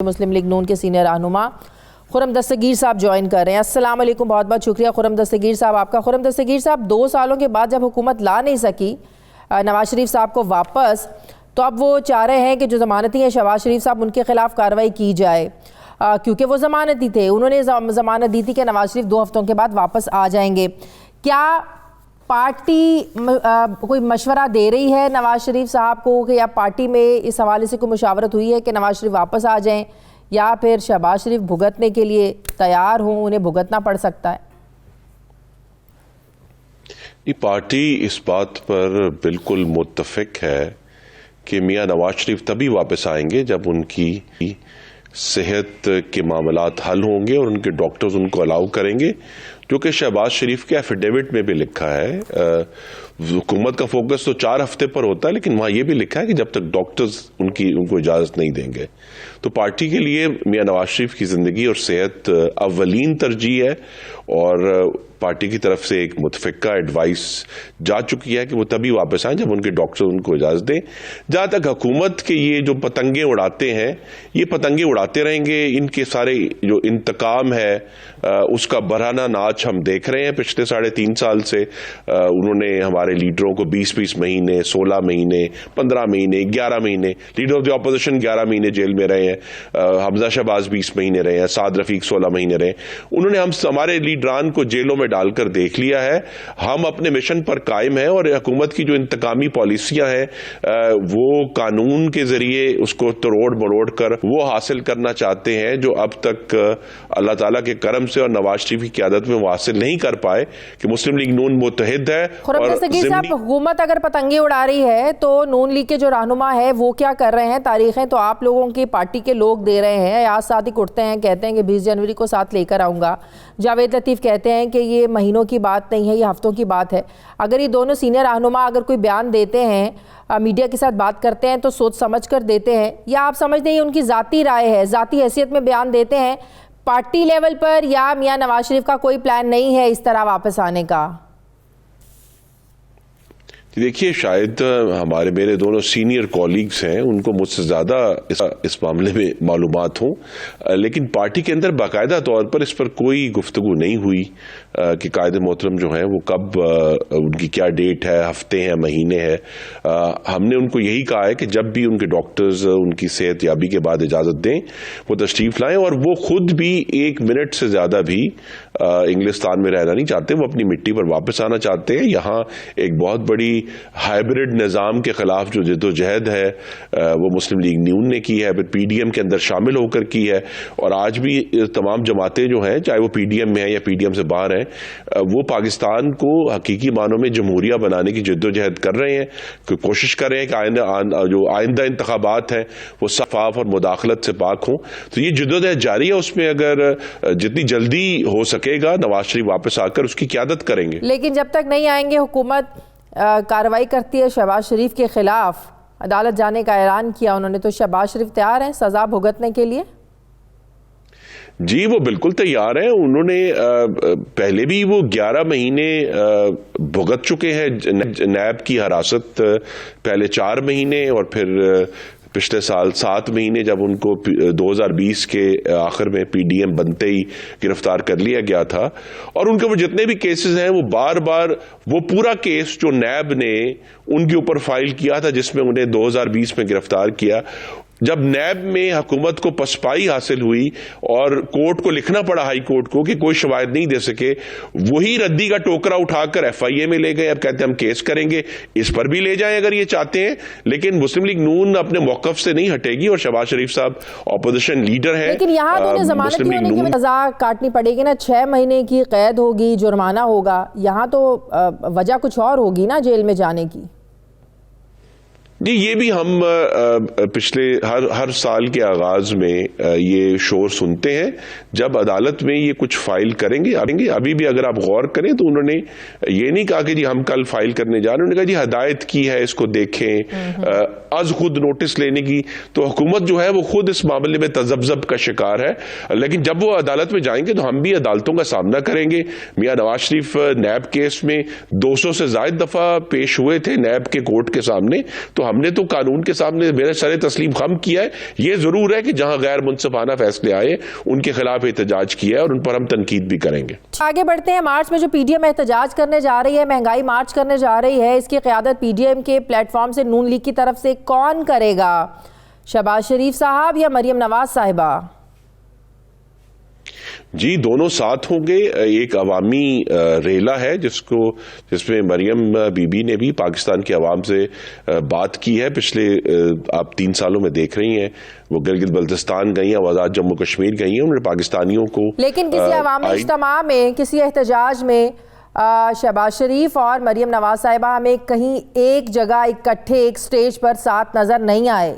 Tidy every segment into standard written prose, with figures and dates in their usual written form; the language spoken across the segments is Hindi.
मुस्लिम लीग नून के सीनियर रहनुमा खुर्रम दस्तगीर साहब ज्वाइन कर रहे हैं। अस्सलाम वालेकुम, बहुत बहुत शुक्रिया खुर्रम दस्तगीर साहब आपका। खुर्रम दस्तगीर साहब, 2 सालों के बाद जब हुकूमत ला नहीं सकी नवाज शरीफ साहब को वापस, तो अब वो चाह रहे हैं कि जो ज़मानती हैं शहबाज शरीफ साहब, उनके खिलाफ कार्रवाई की जाए क्योंकि वो ज़मानती थे। उन्होंने ज़मानत दी थी कि नवाज शरीफ 2 हफ्तों के बाद वापस आ जाएंगे। क्या पार्टी कोई मशवरा दे रही है नवाज शरीफ साहब को कि या पार्टी में इस हवाले से कोई मुशावरत हुई है कि नवाज शरीफ वापस आ जाएं, या फिर शहबाज शरीफ भुगतने के लिए तैयार हों, उन्हें भुगतना पड़ सकता है? ये पार्टी इस बात पर बिल्कुल मुत्तफिक है कि मियां नवाज शरीफ तभी वापस आएंगे जब उनकी सेहत के मामलात हल होंगे और उनके डॉक्टर्स उनको अलाउ करेंगे, जो कि शहबाज शरीफ के एफिडेविट में भी लिखा है। हुकूमत का फोकस तो 4 हफ्ते पर होता है, लेकिन वहां यह भी लिखा है कि जब तक डॉक्टर्स उनको इजाजत नहीं देंगे। तो पार्टी के लिए मियां नवाज शरीफ की जिंदगी और सेहत अव्वलीन तरजीह है, और पार्टी की तरफ से एक मुतफिका एडवाइस जा चुकी है कि वो तभी वापस आए जब उनके डॉक्टर उनको इजाजत दें। जहां तक हुकूमत के ये जो पतंगे उड़ाते हैं, ये पतंगे उड़ाते रहेंगे। इनके सारे जो इंतकाम है उसका बरहाना नाच हम देख रहे हैं पिछले 3.5 साल से। उन्होंने हमारे लीडरों को 20-20 महीने, 16 महीने, 15 महीने, 11 महीने, लीडर ऑफ द अपोजिशन 11 महीने जेल में रहे हैं, हमजा शहबाज 20 महीने रहे हैं, साद रफीक 16 महीने रहे। उन्होंने हमारे लीडरान को जेलों में डालकर देख लिया है। हम अपने मिशन पर कायम हैं, और हुकूमत की जो इंतकामी पॉलिसियां हैं वो कानून के जरिए उसको तोड़ मरोड़ कर वो हासिल करना चाहते हैं, जो अब तक अल्लाह ताला के करम से और नवाज शरीफ की क़यादत में वो हासिल नहीं कर पाए कि मुस्लिम लीग नून मुत्तहिद है। हुकूमत अगर पतंगे उड़ा रही है तो नून लीग के जो रहनुमा है वो क्या कर रहे हैं? तारीखें तो आप लोगों की पार्टी के लोग दे रहे हैं। आज सादिक उठते हैं, कहते हैं कि 20 जनवरी को साथ लेकर आऊंगा। जावेद लतीफ कहते हैं कि ये महीनों की बात नहीं है, ये हफ्तों की बात है। अगर ये दोनों सीनियर रहनुमा अगर कोई बयान देते हैं, मीडिया के साथ बात करते हैं, तो सोच समझ कर देते हैं, या आप समझते हैं उनकी ज़ाती राय है, ज़ाती हैसियत में बयान देते हैं? पार्टी लेवल पर या मियां नवाज शरीफ का कोई प्लान नहीं है इस तरह वापस आने का? देखिए, शायद मेरे दोनों सीनियर कॉलीग्स हैं, उनको मुझसे ज्यादा इस मामले में मालूमात हो, लेकिन पार्टी के अंदर बाकायदा तौर पर इस पर कोई गुफ्तगू नहीं हुई कि कायद मोहतरम जो हैं वो कब, उनकी क्या डेट है, हफ्ते हैं, महीने हैं। हमने उनको यही कहा है कि जब भी उनके डॉक्टर्स उनकी सेहत याबी के बाद इजाजत दें वो तशरीफ लाएं, और वो खुद भी 1 मिनट से ज्यादा भी इंग्लिस्तान में रहना नहीं चाहते। वो अपनी मिट्टी पर वापस आना चाहते हैं। यहाँ एक बहुत बड़ी हाइब्रिड निज़ाम के खिलाफ जो जद्दोजहद है वो मुस्लिम लीग नून ने की है, फिर पीडीएम के अंदर शामिल होकर की है, और आज भी तमाम जमातें जो हैं, चाहे वो पीडीएम में है या पीडीएम से बाहर हैं, वो पाकिस्तान को हकीकी मानों में जमहूरिया बनाने की जद्दोजहद कर रहे हैं, कोशिश कर रहे हैं कि जो आइंदा इंतखाबात हैं वो शफाफ और मुदाखलत से पाक हों। तो ये जद्दोजहद जारी है, उसमें अगर जितनी जल्दी हो सकेगा नवाज शरीफ वापस आकर उसकी क़यादत करेंगे। लेकिन जब तक नहीं आएंगे, हुकूमत कार्रवाई करती है शहबाज शरीफ के खिलाफ, अदालत जाने का ऐलान किया उन्होंने, तो शहबाज शरीफ तैयार हैं सजा भुगतने के लिए? जी, वो बिल्कुल तैयार हैं। उन्होंने पहले भी वो 11 महीने भुगत चुके हैं नैब की हिरासत, पहले 4 महीने और फिर पिछले साल 7 महीने, जब उनको 2020 के आखिर में पीडीएम बनते ही गिरफ्तार कर लिया गया था। और उनके ऊपर जितने भी केसेस हैं वो बार बार वो पूरा केस जो नैब ने उनके ऊपर फाइल किया था, जिसमें उन्हें 2020 में गिरफ्तार किया, जब नैब में हुकूमत को पसपाई हासिल हुई और कोर्ट को लिखना पड़ा, हाई कोर्ट को, कि कोई शवाहिद नहीं दे सके, वही रद्दी का टोकरा उठाकर एफआईए में ले गए। अब कहते हैं हम केस करेंगे, इस पर भी ले जाएं अगर ये चाहते हैं। लेकिन मुस्लिम लीग नून अपने मौकफ से नहीं हटेगी, और शहबाज शरीफ साहब ऑपोजिशन लीडर है। लेकिन यहाँ तो जमानत होने की सजा काटनी पड़ेगी ना, 6 महीने की कैद होगी, जुर्माना होगा। यहाँ तो वजह कुछ और होगी ना जेल में जाने की। जी, ये भी हम पिछले हर साल के आगाज में ये शोर सुनते हैं जब अदालत में ये कुछ फाइल करेंगे। अभी भी अगर आप गौर करें तो उन्होंने ये नहीं कहा कि जी हम कल फाइल करने जा रहे हैं, उन्होंने कहा जी हदायत की है, इसको देखें, आज खुद नोटिस लेने की। तो हुकूमत जो है वो खुद इस मामले में तजब्जब का शिकार है। लेकिन जब वो अदालत में जाएंगे तो हम भी अदालतों का सामना करेंगे। मियां नवाज शरीफ नैब केस में 200 से ज्यादा दफा पेश हुए थे नैब के कोर्ट के सामने, तो हमने तो कानून के सामने मेरा सर तस्लीम खम किया है। ये जरूर है कि जहां गैर मुनसिफाना फैसले आए उनके खिलाफ एहतजाज किया है और उन पर हम तनकीद भी करेंगे। आगे बढ़ते हैं। मार्च में जो पीडीएम एहतजाज करने जा रही है, महंगाई मार्च करने जा रही है, इसकी क़यादत पीडीएम के प्लेटफॉर्म से नून लीग की तरफ से कौन करेगा? शहबाज शरीफ साहब या मरियम नवाज साहिबा? जी, दोनों साथ होंगे। एक अवामी रेला है जिसमें मरियम बीबी ने भी पाकिस्तान की आवाम से बात की है। पिछले आप 3 सालों में देख रही हैं, वो गिलगित बल्तिस्तान गई हैं, आज़ाद जम्मू कश्मीर गई हैं, उन्होंने पाकिस्तानियों को लेकिन किसी अवामी इज्तिमा में, किसी एहतजाज में शहबाज शरीफ और मरियम नवाज साहिबा हमें कहीं एक जगह इकट्ठे एक स्टेज पर साथ नजर नहीं आए।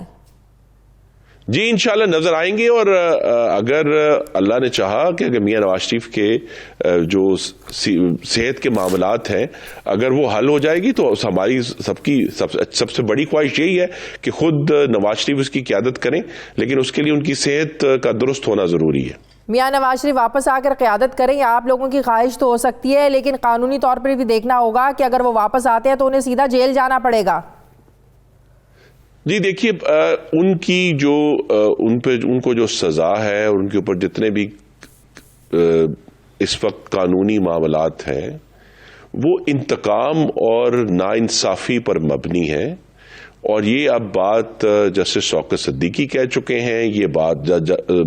जी, इंशाल्लाह नजर आएंगे। और अगर अल्लाह ने चाहा कि अगर मियां नवाज शरीफ के जो सेहत के मामलात हैं अगर वो हल हो जाएगी तो हमारी सबसे बड़ी ख्वाहिश यही है कि खुद नवाज शरीफ उसकी क़यादत करें, लेकिन उसके लिए उनकी सेहत का दुरुस्त होना जरूरी है। मियां नवाज शरीफ वापस आकर क़यादत करें, आप लोगों की ख्वाहिश तो हो सकती है, लेकिन कानूनी तौर पर भी देखना होगा कि अगर वो वापस आते हैं तो उन्हें सीधा जेल जाना पड़ेगा। जी देखिए, उनको जो सजा है और उनके ऊपर जितने भी इस वक्त कानूनी मामलात हैं वो इंतकाम और नाइंसाफी पर मबनी है। और ये अब बात जस्टिस शौकत सिद्दीकी कह चुके हैं, ये बात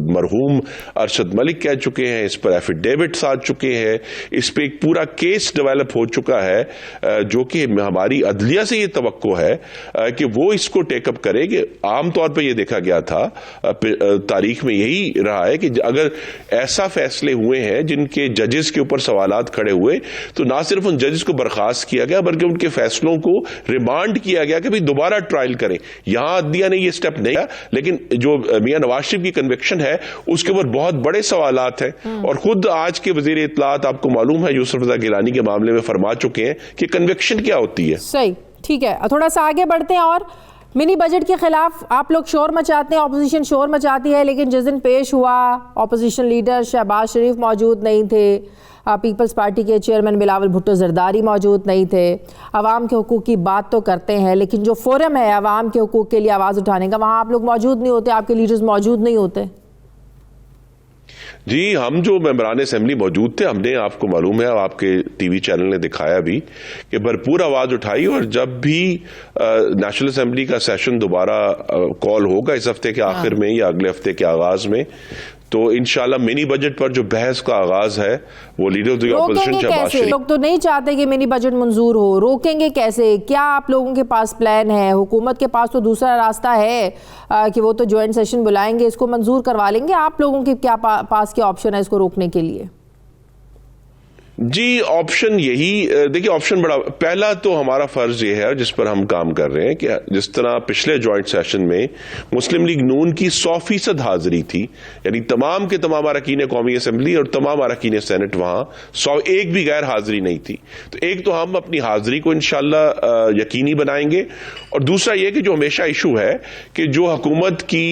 मरहूम अरशद मलिक कह चुके हैं, इस पर एफिडेविट्स आ चुके हैं, इस पे एक पूरा केस डेवलप हो चुका है जो कि हमारी अदलिया से ये तवक्को है कि वो इसको टेकअप करे। कि आमतौर पर यह देखा गया था, तारीख में यही रहा है कि अगर ऐसा फैसले हुए हैं जिनके जजेस के ऊपर सवालात खड़े हुए तो ना सिर्फ उन जजेस को बर्खास्त किया गया बल्कि उनके फैसलों को रिमांड किया गया कि भाई दोबारा ट्रायल करें। यहां अदलिया ने ये स्टेप नहीं लिया, लेकिन जो मियां नवाज शरीफ की कन्विक्शन है उसके ऊपर बहुत बड़े सवालात हैं। और खुद आज के वजीर इत्तलात आपको मालूम है यूसुफ रजा गिलानी के मामले में फरमा चुके हैं कि कन्विक्शन क्या होती है। सही, ठीक है, थोड़ा सा आगे बढ़ते हैं। और मिनी बजट के खिलाफ आप लोग शोर मचाते हैं, ऑपोजिशन शोर मचाती है, लेकिन जिस दिन पेश हुआ ऑपोजिशन लीडर शहबाज शरीफ मौजूद नहीं थे, पीपल्स पार्टी के चेयरमैन बिलावल भुट्टो जरदारी मौजूद नहीं थे। अवाम के हुकूक की बात तो करते हैं, लेकिन जो फोरम है अवाम के हुकूक के लिए आवाज़ उठाने का, वहाँ आप लोग मौजूद नहीं होते, आपके लीडर्स मौजूद नहीं होते। जी, हम जो मेंबरान असेंबली मौजूद थे, हमने आपको मालूम है, आपके टीवी चैनल ने दिखाया भी कि भरपूर आवाज उठाई। और जब भी नेशनल असेंबली का सेशन दोबारा कॉल होगा इस हफ्ते के आखिर में या अगले हफ्ते के आगाज में, तो इंशाल्लाह मिनी बजट पर जो बहस का आगाज है वो leader of the opposition Shehbaz Sharif. लोग तो नहीं चाहते कि मिनी बजट मंजूर हो, रोकेंगे कैसे? क्या आप लोगों के पास प्लान है? हुकूमत के पास तो दूसरा रास्ता है कि वो तो ज्वाइंट सेशन बुलाएंगे, इसको मंजूर करवा लेंगे। आप लोगों के क्या पास क्या ऑप्शन है इसको रोकने के लिए? जी, ऑप्शन यही, देखिए ऑप्शन बड़ा, पहला तो हमारा फर्ज ये है जिस पर हम काम कर रहे हैं कि जिस तरह पिछले जॉइंट सेशन में मुस्लिम लीग नून की 100% हाजिरी थी, यानी तमाम के तमाम अरकान कौमी असेंबली और तमाम अरकान सेनेट, वहां 101 भी गैर हाजिरी नहीं थी। तो एक तो हम अपनी हाजिरी को इंशाल्लाह यकीनी बनाएंगे, और दूसरा यह कि जो हमेशा इशू है कि जो हुकूमत की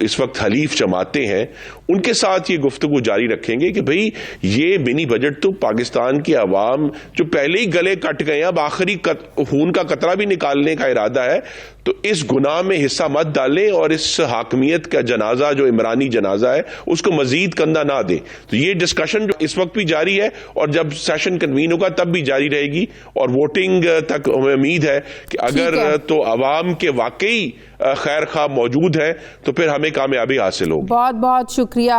इस वक्त हलीफ जमातें हैं उनके साथ ये गुफ्तगू जारी रखेंगे कि भाई ये मिनी बजट तो पाकिस्तान की आवाम जो पहले ही गले कट गए, अब आखिरी खून का कतरा भी निकालने का इरादा है, तो इस गुनाह में हिस्सा मत डालें और इस हाकमियत का जनाजा जो इमरानी जनाजा है उसको मजीद कंधा ना दें। तो ये डिस्कशन जो इस वक्त भी जारी है और जब सेशन कन्वीन होगा तब भी जारी रहेगी, और वोटिंग तक हमें उम्मीद है कि अगर तो अवाम के वाकई खैर खा मौजूद है तो फिर हमें कामयाबी हासिल होगी। बहुत बहुत शुक्रिया।